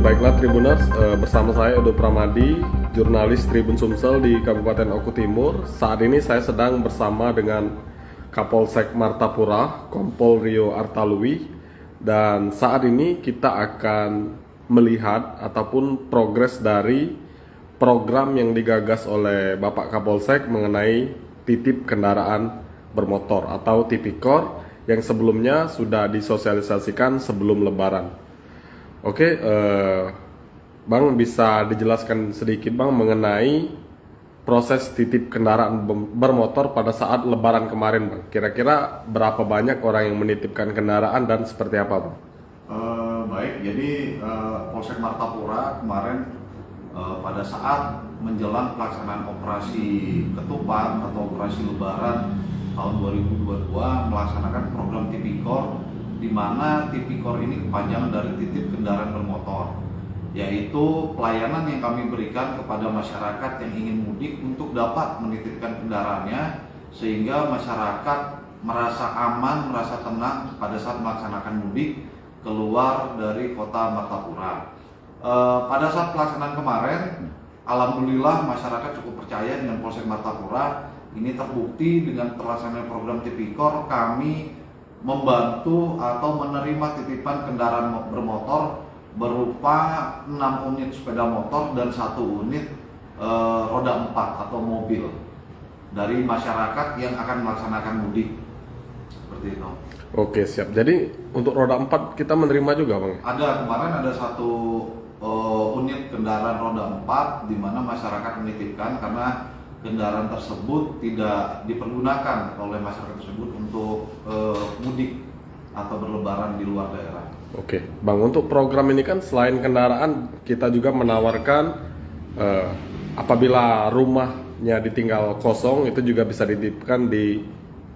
Baiklah Tribuners, bersama saya Edo Pramadi, jurnalis Tribun Sumsel di Kabupaten Oku Timur. Saat ini saya sedang bersama dengan Kapolsek Martapura, Kompol Rio Artalui, dan saat ini kita akan melihat ataupun progres dari program yang digagas oleh Bapak Kapolsek mengenai titip kendaraan bermotor atau tipikor yang sebelumnya sudah disosialisasikan sebelum Lebaran. Oke, Bang bisa dijelaskan sedikit Bang mengenai proses titip kendaraan bermotor pada saat Lebaran kemarin Bang. Kira-kira berapa banyak orang yang menitipkan kendaraan dan seperti apa Bang? Baik, jadi Polsek Martapura kemarin pada saat menjelang pelaksanaan operasi ketupat atau operasi Lebaran tahun 2022 melaksanakan program tipikor, di mana tipikor ini kepanjangan dari titip kendaraan bermotor, yaitu pelayanan yang kami berikan kepada masyarakat yang ingin mudik untuk dapat menitipkan kendaraannya sehingga masyarakat merasa aman, merasa tenang pada saat melaksanakan mudik keluar dari kota Martapura. Pada saat pelaksanaan kemarin, alhamdulillah masyarakat cukup percaya dengan Polsek Martapura. Ini terbukti dengan terlaksananya program tipikor, kami membantu atau menerima titipan kendaraan bermotor berupa 6 unit sepeda motor dan 1 unit roda 4 atau mobil dari masyarakat yang akan melaksanakan mudik. Seperti itu. Oke, siap. Jadi untuk roda 4 kita menerima juga Bang? Kemarin ada 1 unit kendaraan roda 4 di mana masyarakat menitipkan karena kendaraan tersebut tidak dipergunakan oleh masyarakat tersebut untuk mudik atau berlebaran di luar daerah. Oke, Bang, untuk program ini kan selain kendaraan kita juga menawarkan apabila rumahnya ditinggal kosong itu juga bisa dititipkan di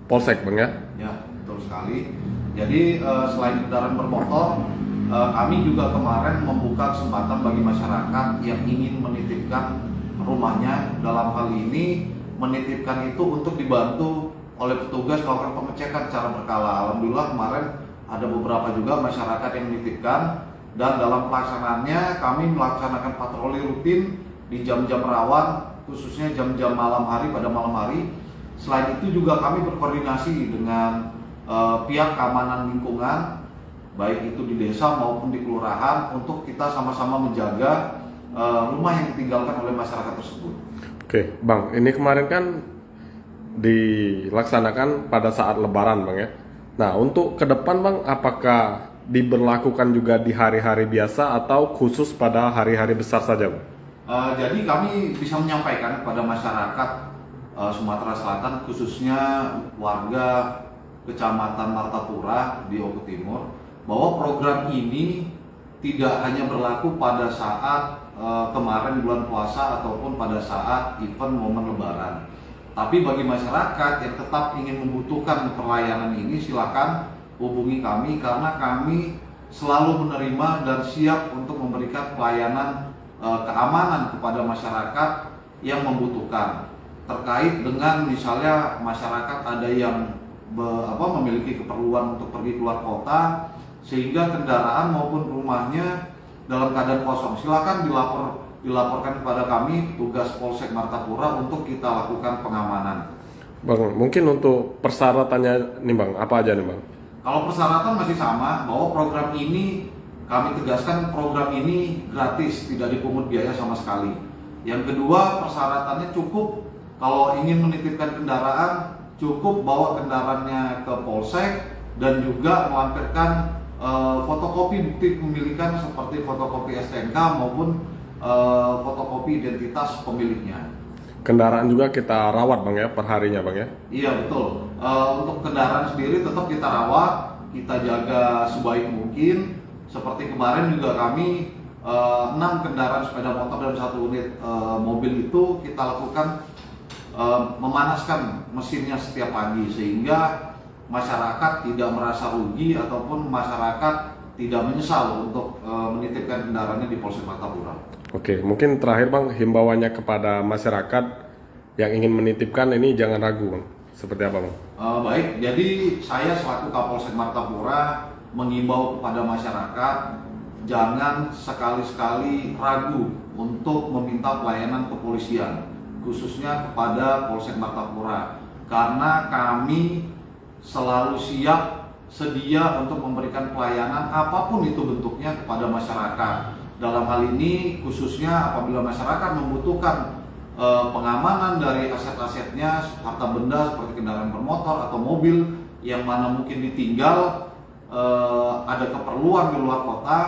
Polsek Bang ya? Ya, betul sekali. Jadi selain kendaraan bermotor, kami juga kemarin membuka kesempatan bagi masyarakat yang ingin menitipkan rumahnya, dalam hal ini menitipkan itu untuk dibantu oleh petugas melakukan pengecekan secara berkala. Alhamdulillah kemarin ada beberapa juga masyarakat yang menitipkan, dan dalam pelaksanaannya kami melaksanakan patroli rutin di jam-jam rawan, khususnya jam-jam malam hari, pada malam hari. Selain itu juga kami berkoordinasi dengan pihak keamanan lingkungan, baik itu di desa maupun di kelurahan, untuk kita sama-sama menjaga rumah yang ditinggalkan oleh masyarakat tersebut. Oke, Bang, ini kemarin kan dilaksanakan pada saat Lebaran, Bang ya. Nah, untuk ke depan, Bang, apakah diberlakukan juga di hari-hari biasa atau khusus pada hari-hari besar saja, Bang? Jadi kami bisa menyampaikan kepada masyarakat Sumatera Selatan, khususnya warga Kecamatan Martapura di Oku Timur, bahwa program ini tidak hanya berlaku pada saat kemarin bulan puasa ataupun pada saat event momen Lebaran. Tapi bagi masyarakat yang tetap ingin membutuhkan pelayanan ini, silakan hubungi kami, karena kami selalu menerima dan siap untuk memberikan pelayanan keamanan kepada masyarakat yang membutuhkan. Terkait dengan misalnya masyarakat ada yang memiliki keperluan untuk pergi keluar kota sehingga kendaraan maupun rumahnya dalam keadaan kosong, silakan dilaporkan kepada kami, tugas Polsek Martapura, untuk kita lakukan pengamanan. Bang, mungkin untuk persyaratannya nih Bang, apa aja nih Bang? Kalau persyaratan masih sama, bahwa program ini kami tegaskan, program ini gratis, tidak dipungut biaya sama sekali. Yang kedua, persyaratannya cukup, kalau ingin menitipkan kendaraan, cukup bawa kendaraannya ke Polsek dan juga melampirkan fotokopi bukti kepemilikan seperti fotokopi STNK maupun fotokopi identitas pemiliknya. Kendaraan juga kita rawat Bang ya, perharinya Bang ya? Iya betul. Untuk kendaraan sendiri tetap kita rawat, kita jaga sebaik mungkin. Seperti kemarin juga kami 6 kendaraan sepeda motor dan 1 unit mobil itu kita lakukan memanaskan mesinnya setiap pagi, sehingga masyarakat tidak merasa rugi ataupun masyarakat tidak menyesal untuk menitipkan kendaraannya di Polsek Martapura. Oke, mungkin terakhir Bang, himbauannya kepada masyarakat yang ingin menitipkan ini jangan ragu Bang. Seperti apa Bang? Baik, jadi saya selaku Kapolsek Martapura mengimbau kepada masyarakat jangan sekali-sekali ragu untuk meminta pelayanan kepolisian, khususnya kepada Polsek Martapura, karena kami selalu siap sedia untuk memberikan pelayanan apapun itu bentuknya kepada masyarakat. Dalam hal ini khususnya apabila masyarakat membutuhkan pengamanan dari aset-asetnya, harta benda seperti kendaraan bermotor atau mobil yang mana mungkin ditinggal, ada keperluan di luar kota,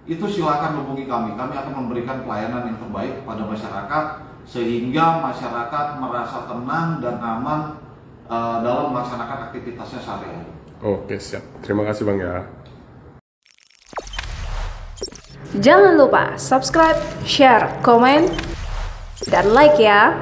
itu silakan hubungi kami. Kami akan memberikan pelayanan yang terbaik kepada masyarakat sehingga masyarakat merasa tenang dan aman dalam melaksanakan aktivitasnya sehari-hari. Oke, siap. Terima kasih Bang ya. Jangan lupa subscribe, share, komen, dan like ya.